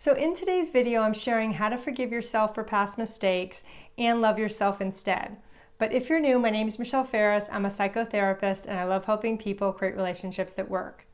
So in today's video, I'm sharing how to forgive yourself for past mistakes and love yourself instead. But if you're new, my name is Michelle Ferris. I'm a psychotherapist and I love helping people create relationships that work.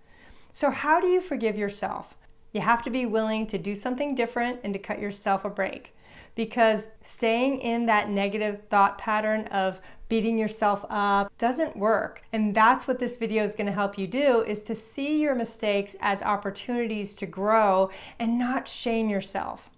So how do you forgive yourself? You have to be willing to do something different and to cut yourself a break. Because staying in that negative thought pattern of beating yourself up doesn't work. And that's what this video is going to help you do, is to see your mistakes as opportunities to grow and not shame yourself.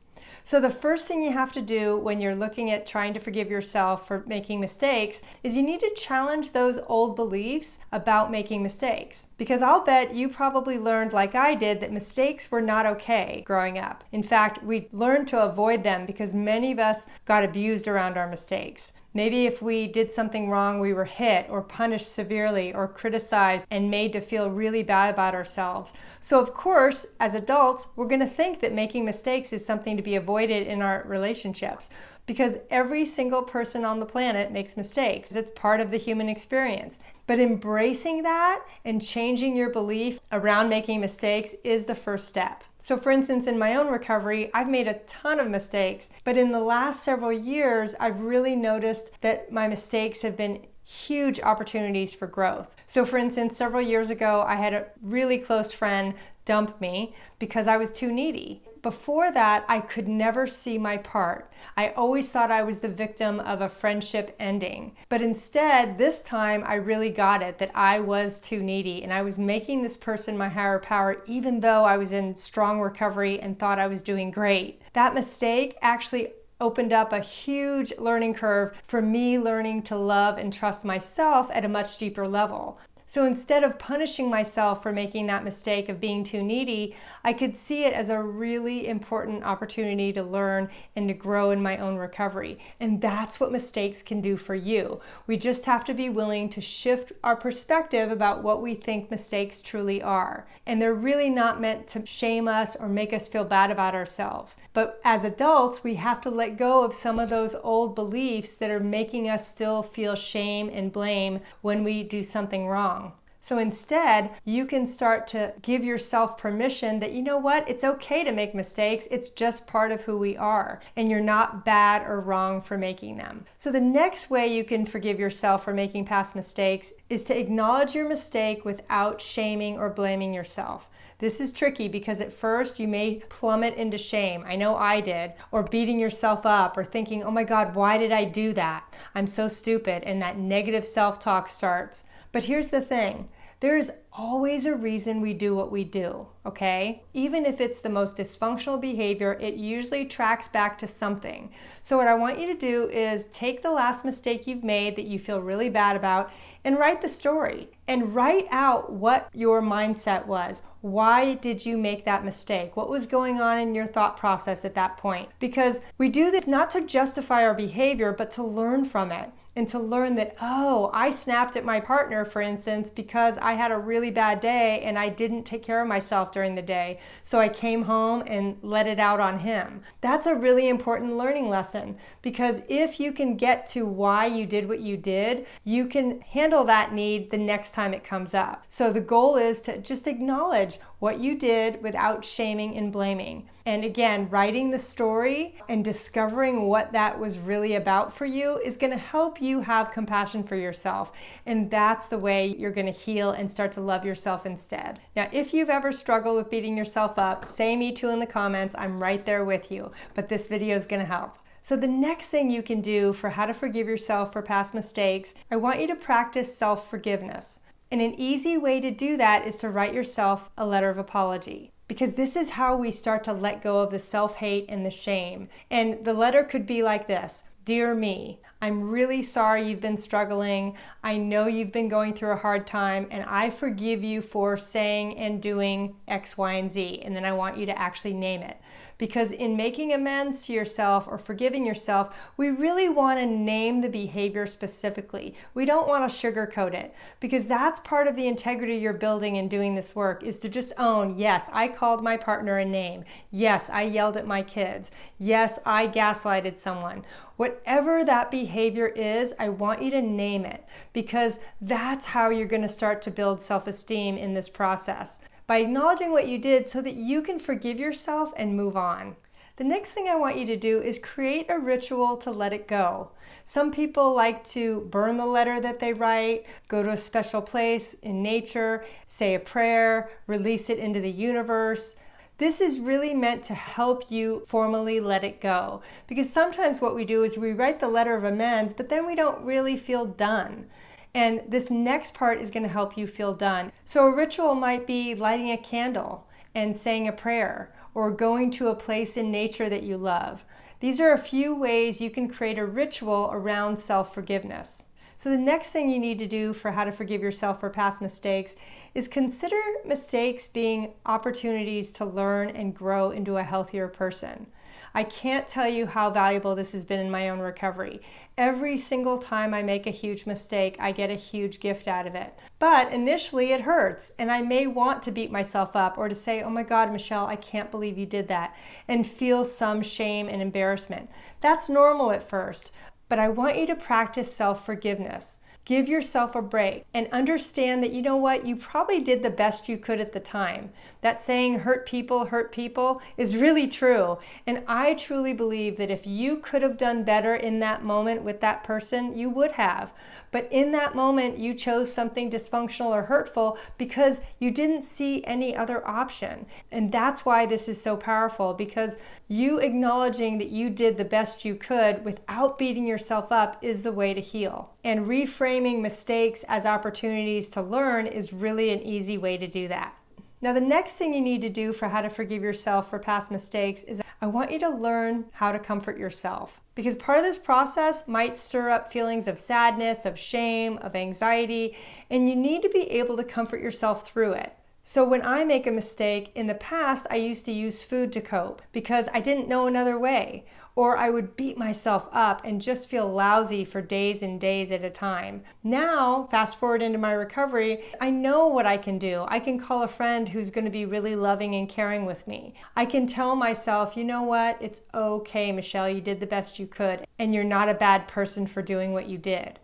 So the first thing you have to do when you're looking at trying to forgive yourself for making mistakes is you need to challenge those old beliefs about making mistakes. Because I'll bet you probably learned, like I did, that mistakes were not okay growing up. In fact, we learned to avoid them because many of us got abused around our mistakes. Maybe if we did something wrong, we were hit or punished severely or criticized and made to feel really bad about ourselves. So of course, as adults, we're going to think that making mistakes is something to be avoided in our relationships, because every single person on the planet makes mistakes. It's part of the human experience. But embracing that and changing your belief around making mistakes is the first step. So for instance, in my own recovery, I've made a ton of mistakes, but in the last several years, I've really noticed that my mistakes have been huge opportunities for growth. So for instance, several years ago, I had a really close friend dump me because I was too needy. Before that, I could never see my part. I always thought I was the victim of a friendship ending. But instead, this time I really got it, that I was too needy and I was making this person my higher power even though I was in strong recovery and thought I was doing great. That mistake actually opened up a huge learning curve for me learning to love and trust myself at a much deeper level. So instead of punishing myself for making that mistake of being too needy, I could see it as a really important opportunity to learn and to grow in my own recovery. And that's what mistakes can do for you. We just have to be willing to shift our perspective about what we think mistakes truly are. And they're really not meant to shame us or make us feel bad about ourselves. But as adults, we have to let go of some of those old beliefs that are making us still feel shame and blame when we do something wrong. So instead, you can start to give yourself permission that, you know what, it's okay to make mistakes. It's just part of who we are, and you're not bad or wrong for making them. So the next way you can forgive yourself for making past mistakes is to acknowledge your mistake without shaming or blaming yourself. This is tricky because at first you may plummet into shame. I know I did. Or beating yourself up or thinking, oh my God, why did I do that? I'm so stupid. And that negative self-talk starts. But here's the thing. There is always a reason we do what we do, okay? Even if it's the most dysfunctional behavior, it usually tracks back to something. So what I want you to do is take the last mistake you've made that you feel really bad about and write the story and write out what your mindset was. Why did you make that mistake? What was going on in your thought process at that point? Because we do this not to justify our behavior, but to learn from it. And to learn that, oh, I snapped at my partner, for instance, because I had a really bad day and I didn't take care of myself during the day. So I came home and let it out on him. That's a really important learning lesson, because if you can get to why you did what you did, you can handle that need the next time it comes up. So the goal is to just acknowledge what you did without shaming and blaming. And again, writing the story and discovering what that was really about for you is going to help you have compassion for yourself. And that's the way you're going to heal and start to love yourself instead. Now, if you've ever struggled with beating yourself up, say me too in the comments. I'm right there with you. But this video is going to help. So the next thing you can do for how to forgive yourself for past mistakes, I want you to practice self-forgiveness. And an easy way to do that is to write yourself a letter of apology. Because this is how we start to let go of the self-hate and the shame. And the letter could be like this. Dear me, I'm really sorry you've been struggling. I know you've been going through a hard time, and I forgive you for saying and doing X, Y, and Z. And then I want you to actually name it. Because in making amends to yourself or forgiving yourself, we really want to name the behavior specifically. We don't want to sugarcoat it, because that's part of the integrity you're building in doing this work, is to just own, yes, I called my partner a name. Yes, I yelled at my kids. Yes, I gaslighted someone. Whatever that behavior is, I want you to name it, because that's how you're going to start to build self-esteem in this process. by acknowledging what you did so that you can forgive yourself and move on. The next thing I want you to do is create a ritual to let it go. Some people like to burn the letter that they write, go to a special place in nature, say a prayer, release it into the universe. This is really meant to help you formally let it go. Because sometimes what we do is we write the letter of amends, but then we don't really feel done. And this next part is going to help you feel done. So a ritual might be lighting a candle and saying a prayer, or going to a place in nature that you love. These are a few ways you can create a ritual around self-forgiveness. So the next thing you need to do for how to forgive yourself for past mistakes is consider mistakes being opportunities to learn and grow into a healthier person. I can't tell you how valuable this has been in my own recovery. Every single time I make a huge mistake, I get a huge gift out of it. But initially it hurts, and I may want to beat myself up or to say, oh my God, Michelle, I can't believe you did that, and feel some shame and embarrassment. That's normal at first, but I want you to practice self-forgiveness. Give yourself a break and understand that, you know what, you probably did the best you could at the time. That saying, hurt people, is really true. And I truly believe that if you could have done better in that moment with that person, you would have. But in that moment, you chose something dysfunctional or hurtful because you didn't see any other option. And that's why this is so powerful, because you acknowledging that you did the best you could without beating yourself up is the way to heal. And reframing mistakes as opportunities to learn is really an easy way to do that. Now, the next thing you need to do for how to forgive yourself for past mistakes is I want you to learn how to comfort yourself. Because part of this process might stir up feelings of sadness, of shame, of anxiety, and you need to be able to comfort yourself through it. So when I make a mistake, in the past, I used to use food to cope because I didn't know another way. Or I would beat myself up and just feel lousy for days and days at a time. Now, fast forward into my recovery, I know what I can do. I can call a friend who's going to be really loving and caring with me. I can tell myself, you know what, it's okay, Michelle, you did the best you could, and you're not a bad person for doing what you did.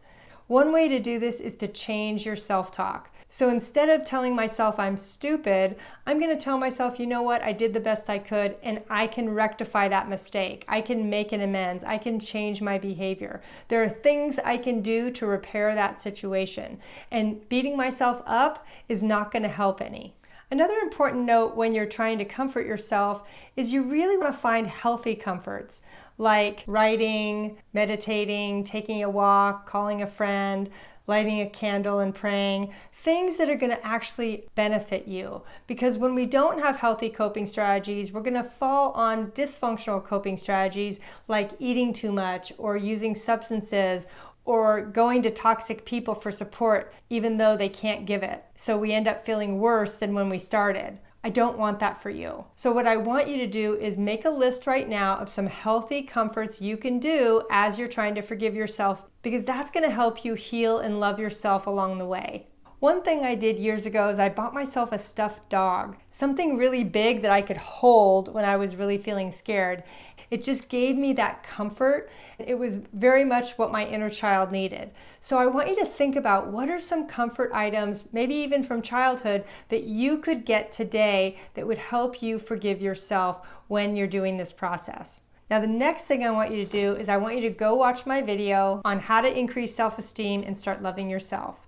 One way to do this is to change your self-talk. So instead of telling myself I'm stupid, I'm going to tell myself, you know what, I did the best I could and I can rectify that mistake. I can make an amends. I can change my behavior. There are things I can do to repair that situation. And beating myself up is not going to help any. Another important note when you're trying to comfort yourself is you really want to find healthy comforts like writing, meditating, taking a walk, calling a friend, lighting a candle and praying, things that are going to actually benefit you. Because when we don't have healthy coping strategies, we're going to fall on dysfunctional coping strategies like eating too much or using substances or going to toxic people for support even though they can't give it. So we end up feeling worse than when we started. I don't want that for you. So what I want you to do is make a list right now of some healthy comforts you can do as you're trying to forgive yourself, because that's going to help you heal and love yourself along the way. One thing I did years ago is I bought myself a stuffed dog, something really big that I could hold when I was really feeling scared. It just gave me that comfort. It was very much what my inner child needed. So I want you to think about what are some comfort items, maybe even from childhood, that you could get today that would help you forgive yourself when you're doing this process. Now, the next thing I want you to do is I want you to go watch my video on how to increase self-esteem and start loving yourself.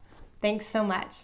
Thanks so much.